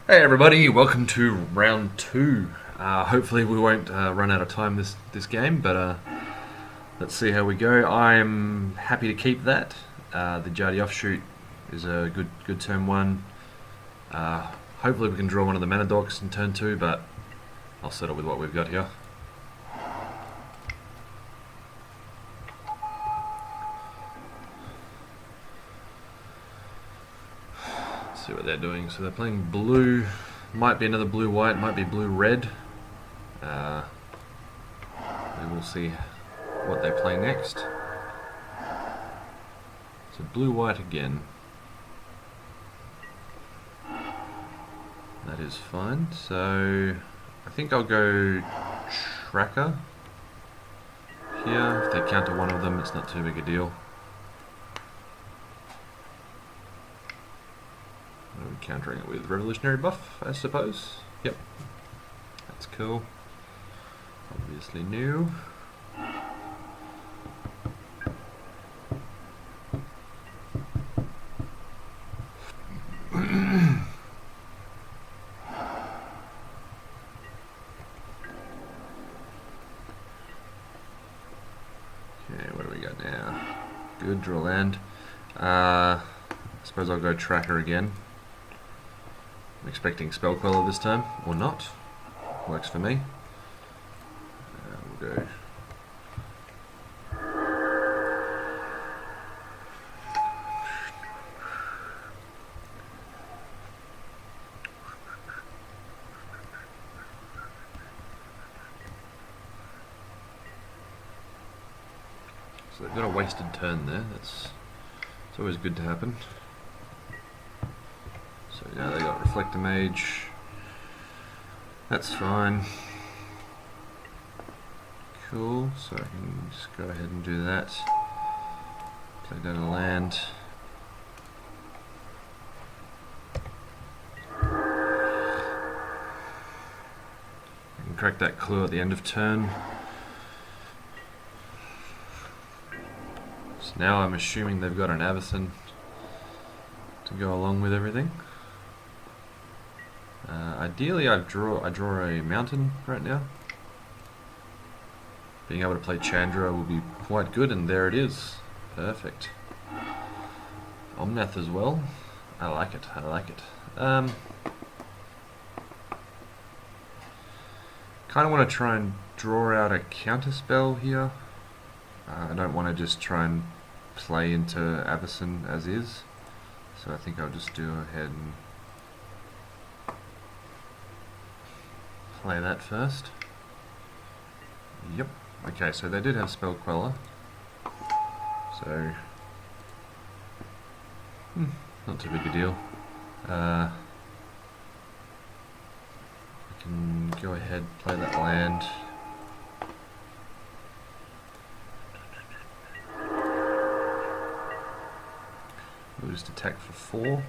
Hey everybody, welcome to round two. Hopefully we won't run out of time this game, but let's see how we go. I'm happy to keep that. The Jardy offshoot is a good turn one. Hopefully we can draw one of the mana dogs in turn two, but I'll settle with what we've got here. See what they're doing. So they're playing blue, might be another blue-white, might be blue-red. We will see what they play next. So blue-white again. That is fine. So I think I'll go tracker here. If they counter one of them, it's not too big a deal. I'm countering it with revolutionary buff, I suppose. Yep, that's cool. Obviously new. Okay, what do we got now? Good, draw land. I suppose I'll go tracker again. I'm expecting Spell Queller this time, or not. Works for me. We'll go. So they've got a wasted turn there. It's always good to happen. So now they got Reflector Mage. That's fine. Cool, so I can just go ahead and do that. Play down a land. I can crack that clue at the end of turn. So now I'm assuming they've got an Avacyn to go along with everything. Ideally, I draw a mountain right now. Being able to play Chandra will be quite good, and there it is. Perfect. Omnath as well. I like it. I like it. Kind of want to try and draw out a counter spell here. I don't want to just try and play into Avacyn as is. So I think I'll just do ahead and play that first. Yep. Okay, so they did have Spell Queller. So not too big a deal. I can go ahead, play that land. We'll just attack for 4.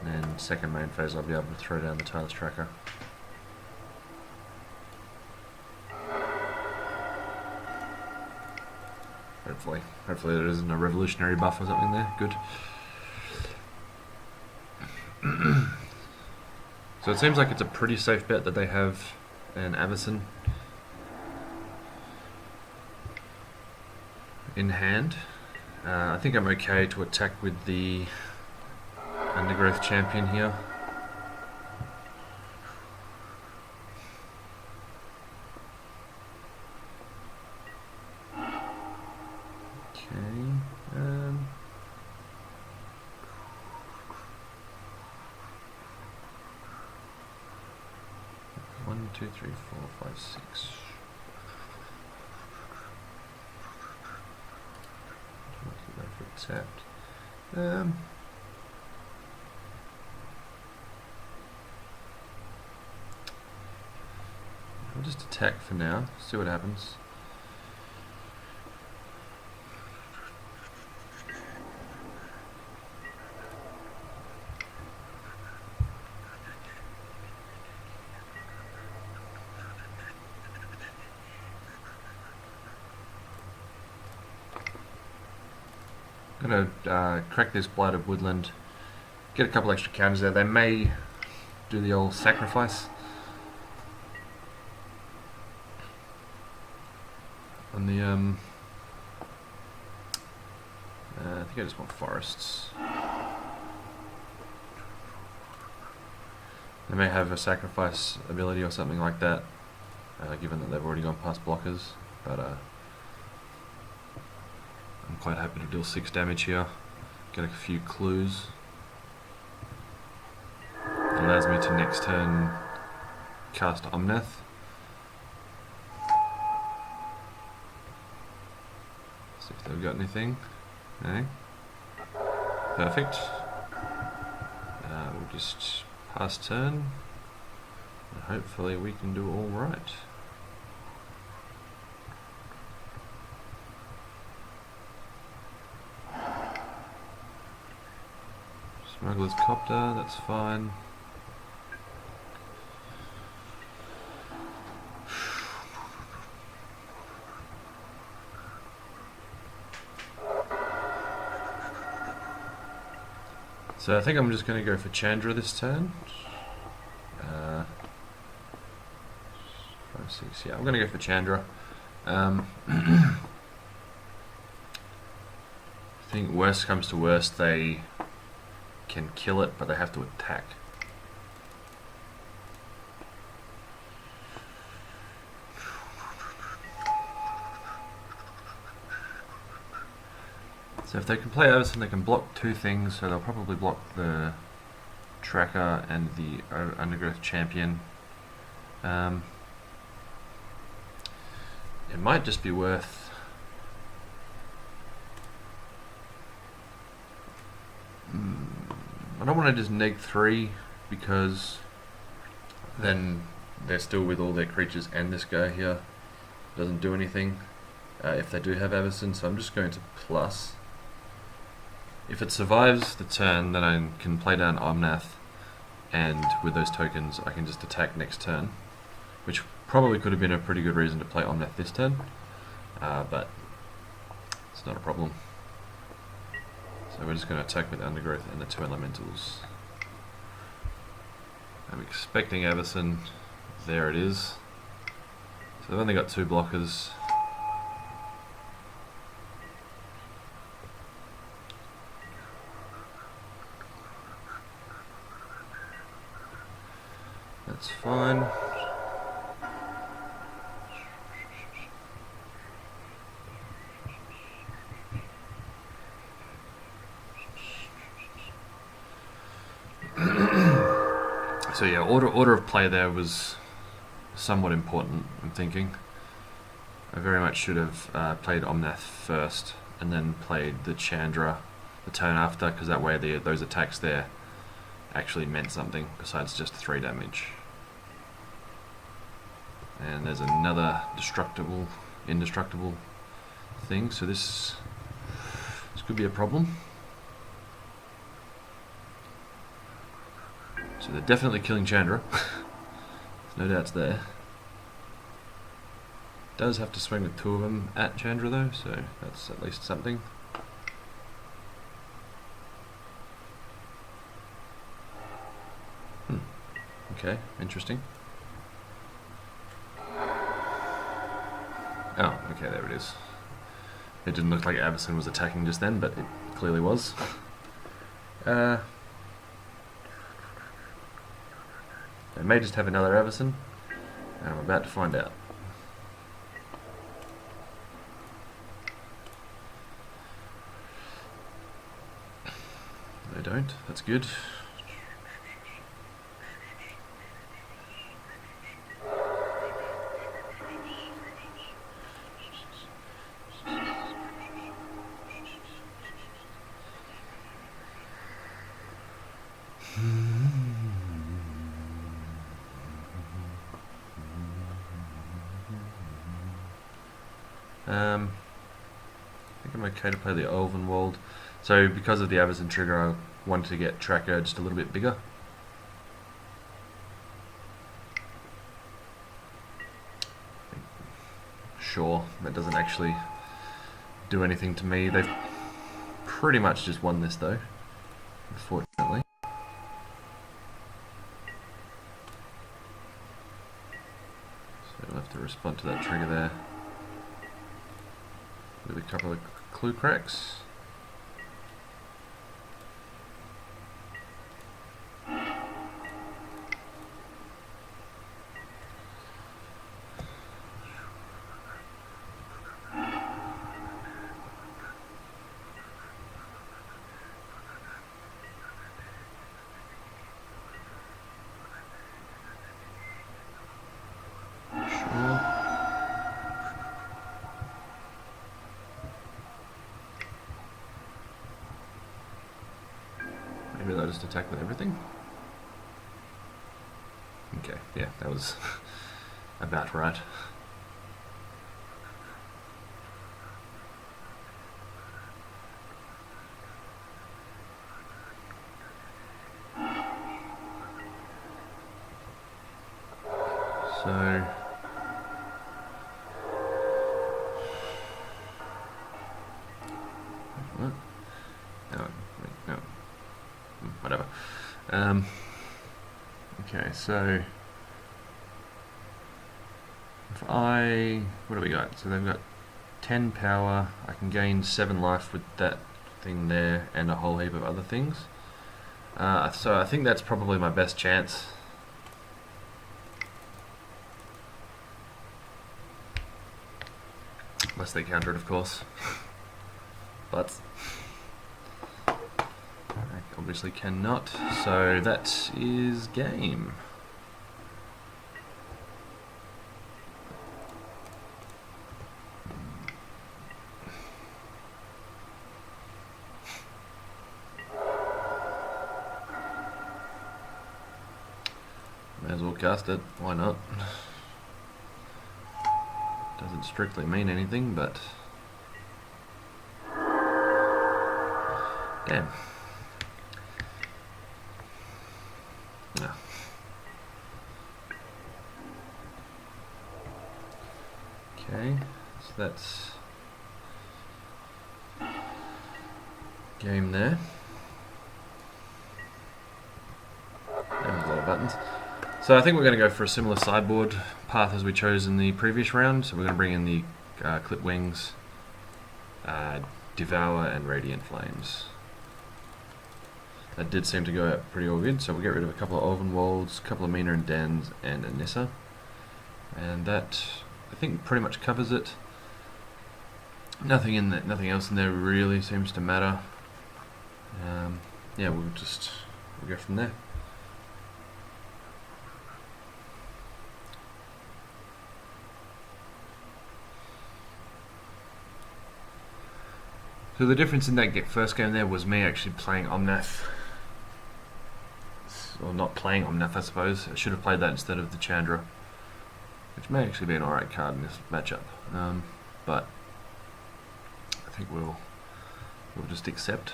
And then second main phase I'll be able to throw down the Tireless Tracker. Hopefully there isn't a revolutionary buff or something there. Good. So it seems like it's a pretty safe bet that they have an Avacyn in hand. I think I'm okay to attack with the Undergrowth Champion here. Okay. 1, 2, 3, 4, 5, 6. Accept. I'll just attack for now, see what happens. I'm going to crack this Blighted Woodland Get a couple extra counters there. They may do the old sacrifice on the I think I just want forests. They may have a sacrifice ability or something like that, given that they've already gone past blockers, but I'm quite happy to deal 6 damage here. Get a few clues. Allows me to next turn cast Omnath. See if they've got anything. No. Perfect. We'll just pass turn, and hopefully we can do all right. Smuggler's Copter, that's fine. So I think I'm just going to go for Chandra this turn. 5, 6, yeah, I'm going to go for Chandra. I think worst comes to worst, they can kill it, but they have to attack. So if they can play Overson, they can block 2 things, so they'll probably block the Tracker and the Undergrowth Champion. It might just be worth I don't want to just neg 3 because then they're still with all their creatures and this guy here doesn't do anything if they do have Everson, so I'm just going to plus. If it survives the turn, then I can play down Omnath, and with those tokens I can just attack next turn, which probably could have been a pretty good reason to play Omnath this turn, but it's not a problem. So we're just going to attack with Undergrowth and the 2 elementals. I'm expecting Everson. There it is. So they've only got 2 blockers. That's fine. So yeah, order of play there was somewhat important, I'm thinking. I very much should have played Omnath first and then played the Chandra the turn after, because that way those attacks there actually meant something besides just 3 damage. And there's another indestructible thing, so this could be a problem. So they're definitely killing Chandra. No doubts there. Does have to swing with 2 of them at Chandra though, so that's at least something. Okay, interesting. Oh, okay, there it is. It didn't look like Everson was attacking just then, but it clearly was. They may just have another Everson, and I'm about to find out. They don't, that's good. I think I'm okay to play the Ulvenwald. So because of the Everson trigger, I wanted to get Tracker just a little bit bigger. Sure, that doesn't actually do anything to me. They've pretty much just won this though, unfortunately. respond to that trigger there with a couple of clue cracks. Maybe they'll just attack with everything. Okay, yeah, that was about right. So what? No, wait, no. Whatever. Okay, so if what do we got? So they've got 10 power. I can gain 7 life with that thing there and a whole heap of other things. So I think that's probably my best chance. Unless they counter it, of course. But I obviously cannot. So that is game. May as well cast it. Why not? Doesn't strictly mean anything, but damn. No. Okay, so that's game there. There's a lot of buttons. So I think we're going to go for a similar sideboard path as we chose in the previous round. So we're going to bring in the Clip Wings, Devour and Radiant Flames. That did seem to go out pretty all good, so we'll get rid of a couple of Olvenwolds, a couple of Mina and Dans, and Anissa. And that, I think, pretty much covers it. Nothing else in there really seems to matter. Yeah, we'll go from there. So the difference in that first game there was me actually playing Omnath. Or not playing Omnath, I suppose. I should have played that instead of the Chandra, which may actually be an alright card in this matchup. But I think we'll just accept.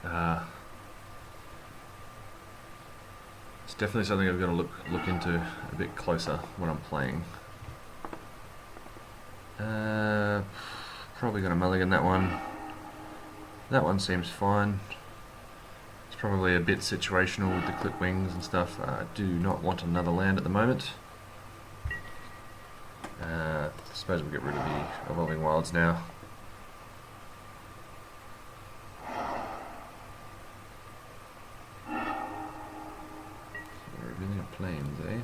It's definitely something I've got to look into a bit closer when I'm playing. Probably going to mulligan that one. That one seems fine. It's probably a bit situational with the Clip Wings and stuff. I do not want another land at the moment. I suppose we'll get rid of the Evolving Wilds now. So we're revealing a Plains, eh?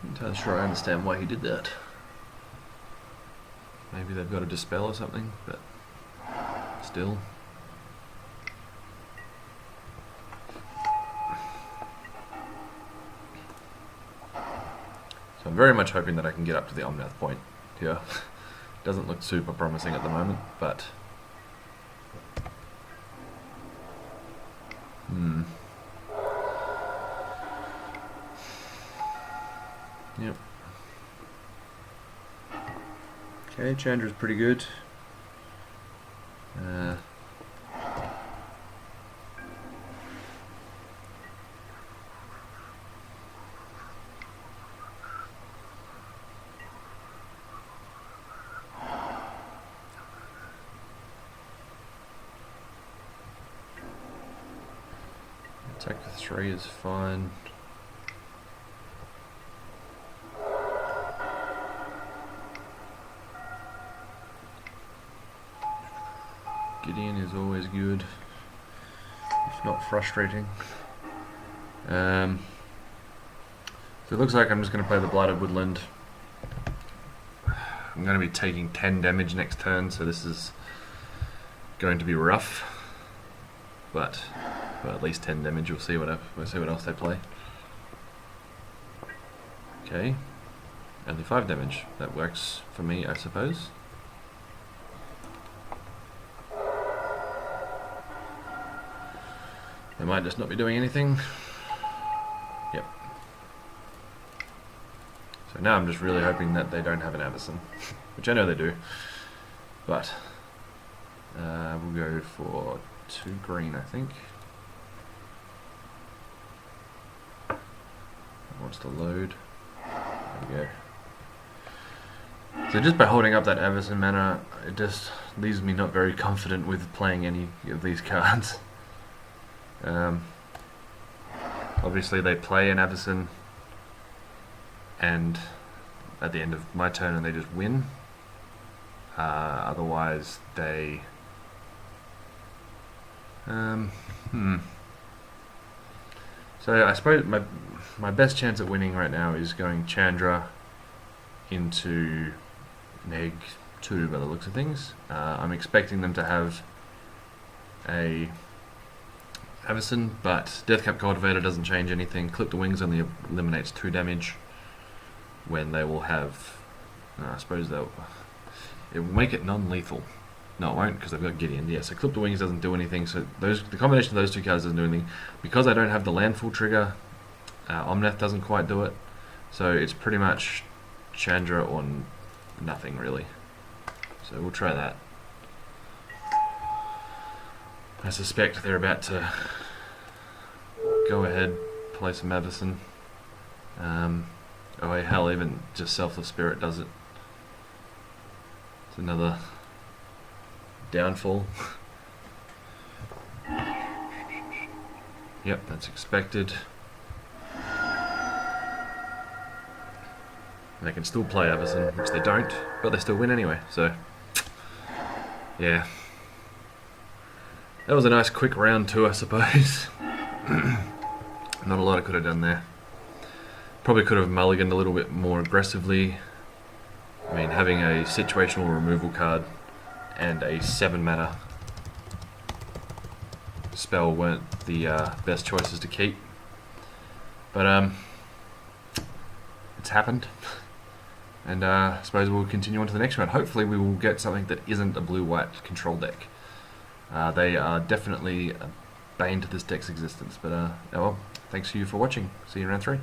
I'm not sure I understand why he did that. Maybe they've got a Dispel or something, but still. So I'm very much hoping that I can get up to the Omnath point here. Doesn't look super promising at the moment, but yep. Okay, Chandra's pretty good. Attack the 3 is fine. Gideon is always good, if not frustrating. So it looks like I'm just going to play the Blighted Woodland. I'm going to be taking 10 damage next turn, so this is going to be rough. But well, at least 10 damage. We'll see what else they play. Okay, only 5 damage. That works for me, I suppose. They might just not be doing anything. Yep. So now I'm just really hoping that they don't have an Avacyn, which I know they do. But we'll go for 2 green, I think. It wants to load. There we go. So just by holding up that Avacyn mana, it just leaves me not very confident with playing any of these cards. Obviously they play an Avacyn and at the end of my turn and they just win. Otherwise they so I suppose my best chance at winning right now is going Chandra into Neg 2 by the looks of things. I'm expecting them to have a Avacyn, but Deathcap Cultivator doesn't change anything. Clip the Wings only eliminates 2 damage when they will have... I suppose it will make it non-lethal. No, it won't, because they've got Gideon. Yeah, so Clip the Wings doesn't do anything, so the combination of those 2 cards doesn't do anything. Because I don't have the landfall trigger, Omnath doesn't quite do it, so it's pretty much Chandra or nothing, really. So we'll try that. I suspect they're about to go ahead, play some Avacyn. Oh hell, even just Selfless Spirit does it. It's another downfall. Yep, that's expected. They can still play Avacyn, which they don't, but they still win anyway, so yeah. That was a nice quick round 2, I suppose. Not a lot I could have done there. Probably could have mulliganed a little bit more aggressively. I mean, having a situational removal card and a 7 mana spell weren't the best choices to keep. But it's happened. And I suppose we'll continue on to the next round. Hopefully we will get something that isn't a blue-white control deck. They are definitely a bane to this deck's existence, but oh well, thanks to you for watching. See you in round 3.